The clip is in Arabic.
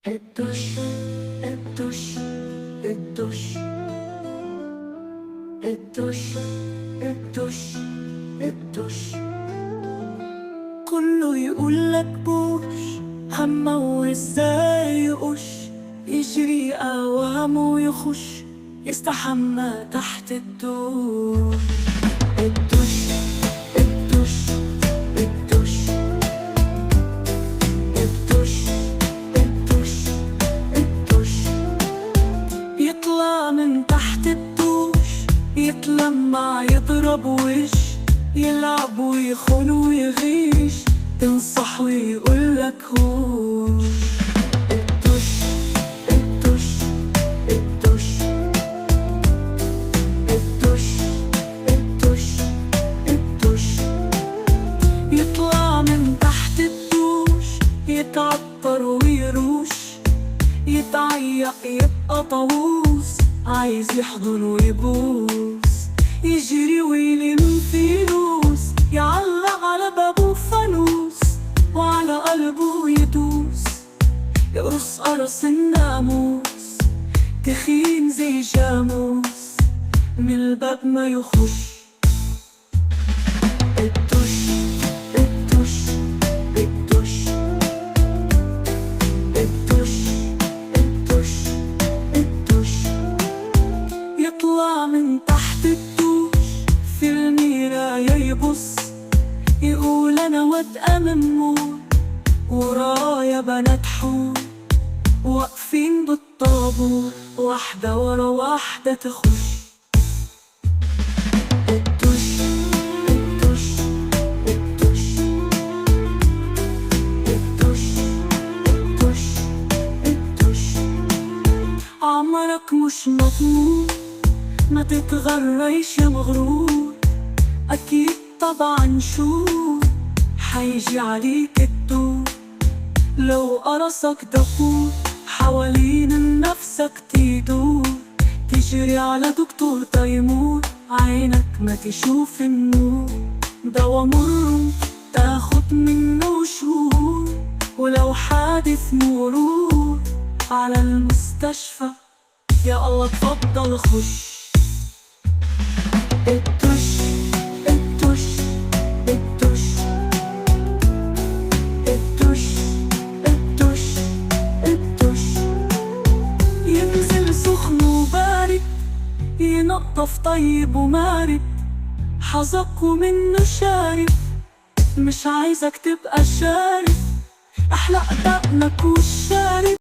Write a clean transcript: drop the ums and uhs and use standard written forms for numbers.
الدش الدش الدش الدش الدش الدش كله يقولك بوش همه وازاي يقش يجري قوامه ويخش يستحمى تحت الدوش الدش الدش الدش الدش الدش الدش يطلع من تحت الدوش يتلمع يضرب وش يلعب ويخون ويغيش تنصح ويقولك هوش الدش الدش الدش الدش الدش الدش يطلع من تحت الدوش يتعطر ويروش يتعيق يبقى طاووس عايز يحضن ويبوس يجري ويلم فلوس يعلق على بابه فانوس وعلى قلبه يدوس يقرص قرص الناموس تخين زي جاموس من الباب ما يخش الدش الدش الدش الدش الدش الدش يطلع من تحت الدوش في المراية يبص يقول أنا واد أممو ورايا بنات حور واقفين بالطابور واحدة ورا واحدة تخش الدش الدش الدش الدش الدش الدش عمرك مش مضمون ما تتغريش يا مغرور أكيد طبعا شو حيجي عليك الدور لو قرصك دبور حوالين نفسك تدور تجري على دكتور تيمور عينك ما تشوف النور دوا مر تاخد منه شهور ولو حادث مرور على المستشفى يا الله اتفضل خش الدش الدش الدش الدش الدش الدش ينزل سخن وبارد ينظف طيب ومارد حظك ومنه شارب مش عايزك تبقى شارب احلق دقنك والشارب